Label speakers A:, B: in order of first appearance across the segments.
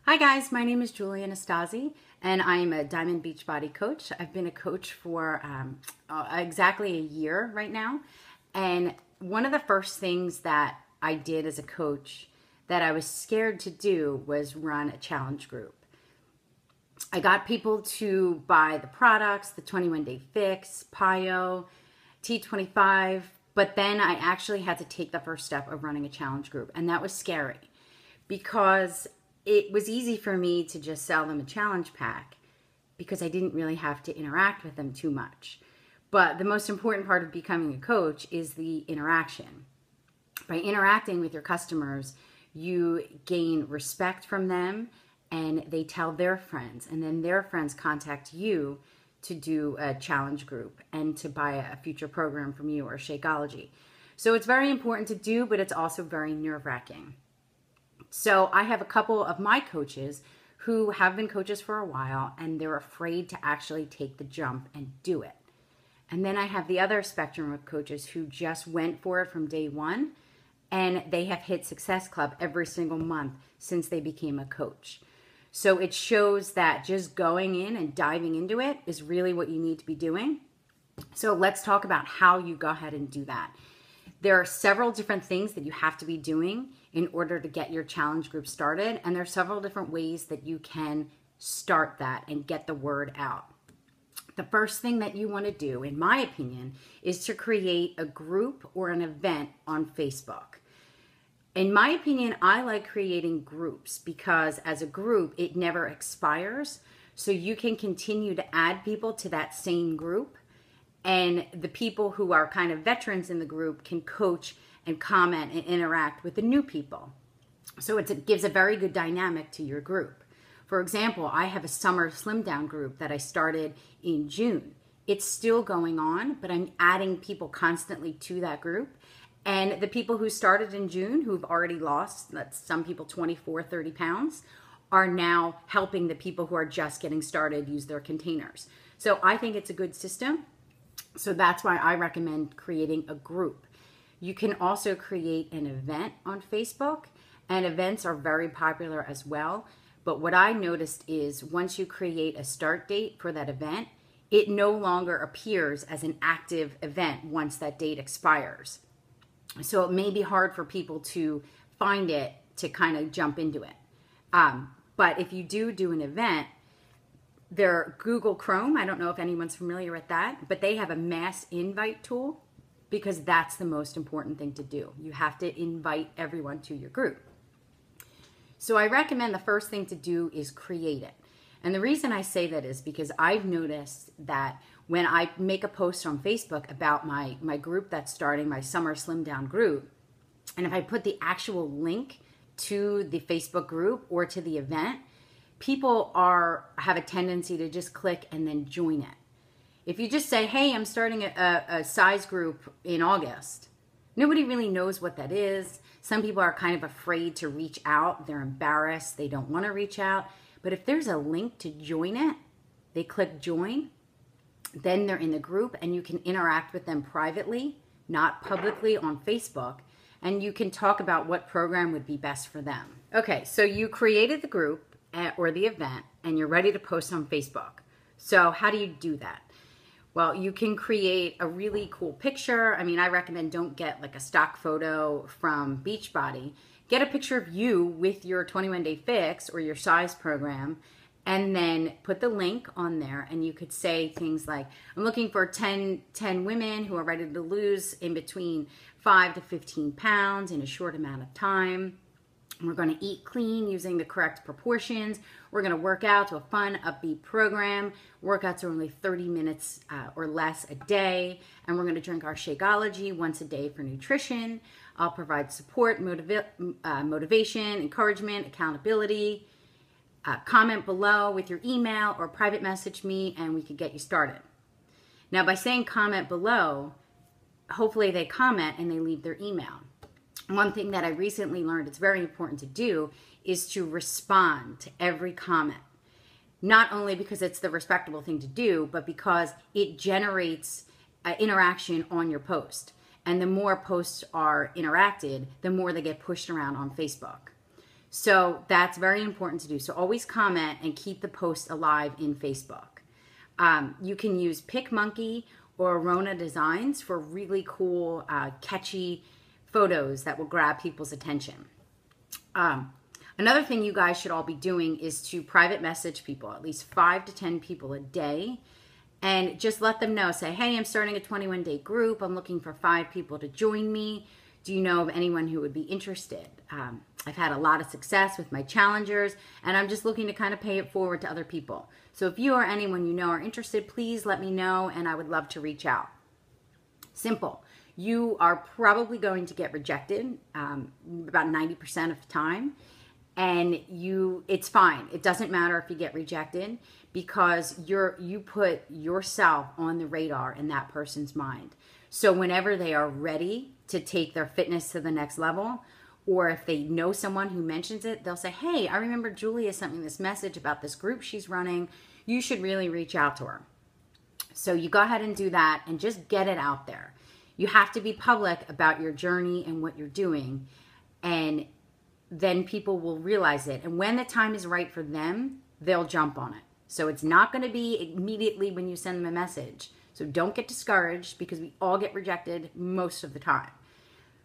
A: Hi guys, my name is Julie Anastasi and I am a Diamond Beachbody coach. I've been a coach for exactly a year right now. And one of the first things that I did as a coach that I was scared to do was run a challenge group. I got people to buy the products, the 21-day fix, PIO, T25, but then I actually had to take the first step of running a challenge group. And that was scary because it was easy for me to just sell them a challenge pack because I didn't really have to interact with them too much. But the most important part of becoming a coach is the interaction. By interacting with your customers, you gain respect from them and they tell their friends, and then their friends contact you to do a challenge group and to buy a future program from you or Shakeology. So it's very important to do, but it's also very nerve-wracking. So I have a couple of my coaches who have been coaches for a while and they're afraid to actually take the jump and do it. And then I have the other spectrum of coaches who just went for it from day one and they have hit Success Club every single month since they became a coach. So it shows that just going in and diving into it is really what you need to be doing. So let's talk about how you go ahead and do that. There are several different things that you have to be doing in order to get your challenge group started. And there are several different ways that you can start that and get the word out. The first thing that you want to do, in my opinion, is to create a group or an event on Facebook. In my opinion, I like creating groups because as a group, it never expires. So you can continue to add people to that same group. And the people who are kind of veterans in the group can coach and comment and interact with the new people. So it gives a very good dynamic to your group. For example, I have a summer slim down group that I started in June. It's still going on, but I'm adding people constantly to that group. And the people who started in June, who've already lost, some people 24, 30 pounds, are now helping the people who are just getting started use their containers. So I think it's a good system. So that's why I recommend creating a group. You can also create an event on Facebook, and events are very popular as well. But what I noticed is once you create a start date for that event, it no longer appears as an active event once that date expires. So it may be hard for people to find it to kind of jump into it. But if you do an event, their Google Chrome, I don't know if anyone's familiar with that, but they have a mass invite tool because that's the most important thing to do. You have to invite everyone to your group. So I recommend the first thing to do is create it. And the reason I say that is because I've noticed that when I make a post on Facebook about my group that's starting, my summer slim down group, and if I put the actual link to the Facebook group or to the event, people have a tendency to just click and then join it. If you just say, hey, I'm starting a size group in August, nobody really knows what that is. Some people are kind of afraid to reach out. They're embarrassed. They don't want to reach out. But if there's a link to join it, they click join, then they're in the group and you can interact with them privately, not publicly on Facebook, and you can talk about what program would be best for them. Okay, so you created the group or the event and you're ready to post on Facebook. So how do you do that? Well, you can create a really cool picture. I mean, I recommend don't get like a stock photo from Beachbody. Get a picture of you with your 21-day fix or your size program and then put the link on there, and you could say things like, I'm looking for 10 women who are ready to lose in between 5 to 15 pounds in a short amount of time. We're going to eat clean using the correct proportions. We're going to work out to a fun, upbeat program. Workouts are only 30 minutes or less a day. And we're going to drink our Shakeology once a day for nutrition. I'll provide support, motivation, encouragement, accountability. Comment below with your email or private message me and we could get you started. Now, by saying comment below, hopefully they comment and they leave their email. One thing that I recently learned it's very important to do is to respond to every comment. Not only because it's the respectable thing to do, but because it generates interaction on your post. And the more posts are interacted, the more they get pushed around on Facebook. So that's very important to do. So always comment and keep the post alive in Facebook. You can use PicMonkey or Rona Designs for really cool, catchy photos that will grab people's attention. Another thing you guys should all be doing is to private message people, at least 5 to 10 people a day, and just let them know. Say, hey, I'm starting a 21-day group. I'm looking for 5 people to join me. Do you know of anyone who would be interested? I've had a lot of success with my challengers, and I'm just looking to kind of pay it forward to other people. So if you or anyone you know are interested, please let me know, and I would love to reach out. Simple. You are probably going to get rejected about 90% of the time. And it's fine. It doesn't matter if you get rejected, because you put yourself on the radar in that person's mind. So whenever they are ready to take their fitness to the next level, or if they know someone who mentions it, they'll say, hey, I remember Julia sent me this message about this group she's running. You should really reach out to her. So you go ahead and do that and just get it out there. You have to be public about your journey and what you're doing, and then people will realize it. And when the time is right for them, they'll jump on it. So it's not going to be immediately when you send them a message. So don't get discouraged, because we all get rejected most of the time.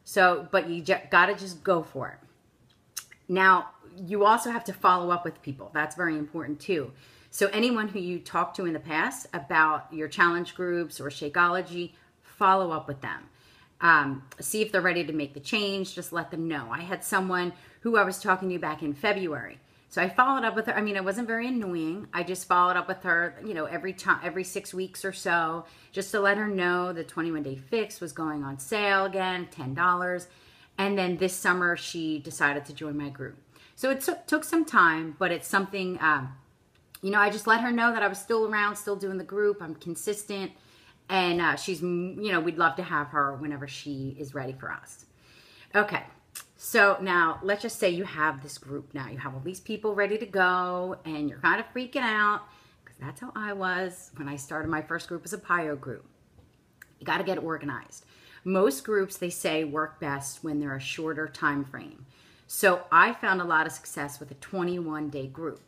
A: So, but you got to just go for it. Now, you also have to follow up with people. That's very important too. So anyone who you talked to in the past about your challenge groups or Shakeology, follow up with them. See if they're ready to make the change. Just let them know. I had someone who I was talking to back in February. So I followed up with her. I mean, it wasn't very annoying. I just followed up with her, every 6 weeks or so, just to let her know the 21-day fix was going on sale again, $10. And then this summer, she decided to join my group. So it took some time, but it's something, I just let her know that I was still around, still doing the group. I'm consistent. And she's, we'd love to have her whenever she is ready for us. Okay. So now let's just say you have this group now. You have all these people ready to go, and you're kind of freaking out, because that's how I was when I started my first group as a PIO group. You got to get organized. Most groups, they say, work best when they're a shorter time frame. So I found a lot of success with a 21-day group.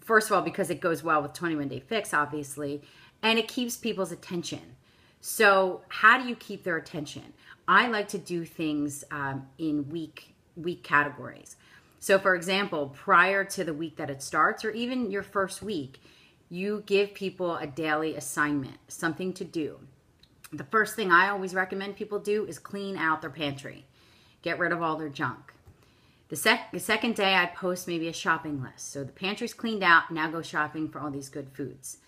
A: First of all, because it goes well with 21-day fix, obviously, and it keeps people's attention. So how do you keep their attention? I like to do things in week categories. So for example, prior to the week that it starts, or even your first week, you give people a daily assignment, something to do. The first thing I always recommend people do is clean out their pantry. Get rid of all their junk. The second day, I post maybe a shopping list. So the pantry's cleaned out, now go shopping for all these good foods.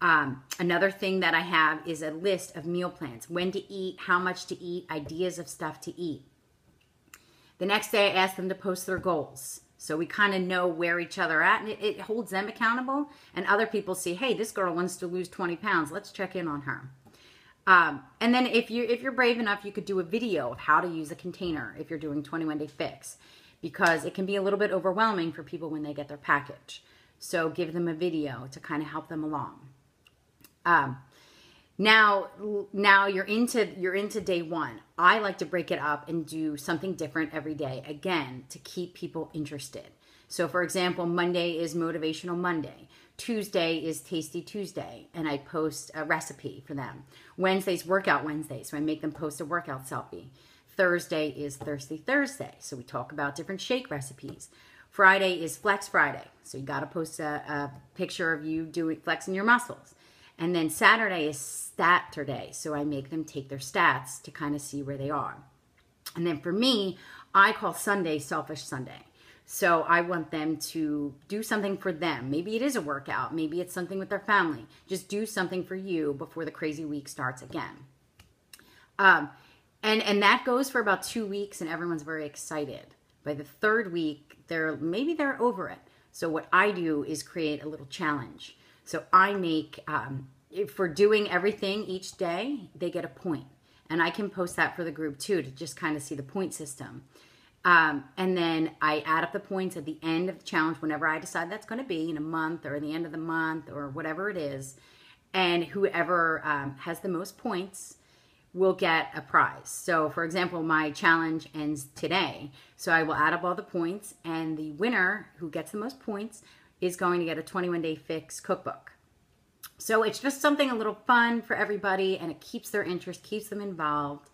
A: Another thing that I have is a list of meal plans, when to eat, how much to eat, ideas of stuff to eat. The next day, I ask them to post their goals. So we kind of know where each other are at, and it holds them accountable. And other people see, hey, this girl wants to lose 20 pounds. Let's check in on her. And then if you're brave enough, you could do a video of how to use a container if you're doing 21-day fix, because it can be a little bit overwhelming for people when they get their package. So give them a video to kind of help them along. Now you're into day one. I like to break it up and do something different every day, again, to keep people interested. So for example, Monday is Motivational Monday. Tuesday is Tasty Tuesday, and I post a recipe for them. Wednesday's Workout Wednesday, so I make them post a workout selfie. Thursday is Thirsty Thursday, so we talk about different shake recipes. Friday is Flex Friday, so you got to post a picture of you flexing your muscles. And then Saturday is Saturday, so I make them take their stats to kind of see where they are. And then for me, I call Sunday Selfish Sunday. So I want them to do something for them. Maybe it is a workout. Maybe it's something with their family. Just do something for you before the crazy week starts again. And that goes for about 2 weeks, and everyone's very excited. By the third week, maybe they're over it. So what I do is create a little challenge. So I make, for doing everything each day, they get a point. And I can post that for the group too, to just kind of see the point system. And then I add up the points at the end of the challenge, whenever I decide that's going to be, in a month or the end of the month or whatever it is. And whoever has the most points will get a prize. So for example, my challenge ends today. So I will add up all the points, and the winner who gets the most points is going to get a 21-day fix cookbook. So it's just something a little fun for everybody, and it keeps their interest, keeps them involved.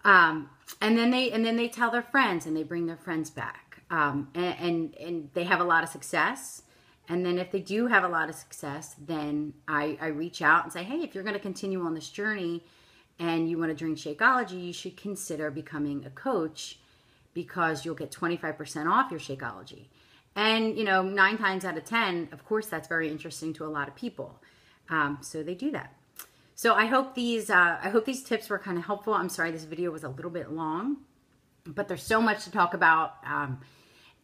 A: And then they tell their friends, and they bring their friends back. And they have a lot of success. And then if they do have a lot of success, then I reach out and say, hey, if you're going to continue on this journey and you want to drink Shakeology, you should consider becoming a coach, because you'll get 25% off your Shakeology. And, 9 times out of 10, of course, that's very interesting to a lot of people. So they do that. So I hope these tips were kind of helpful. I'm sorry this video was a little bit long, but there's so much to talk about.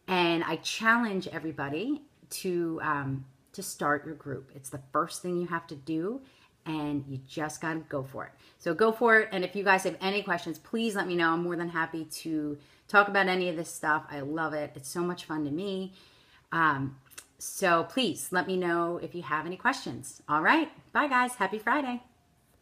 A: And I challenge everybody to start your group. It's the first thing you have to do, and you just got to go for it. So go for it. And if you guys have any questions, please let me know. I'm more than happy to talk about any of this stuff. I love it. It's so much fun to me. So please let me know if you have any questions. All right. Bye, guys. Happy Friday.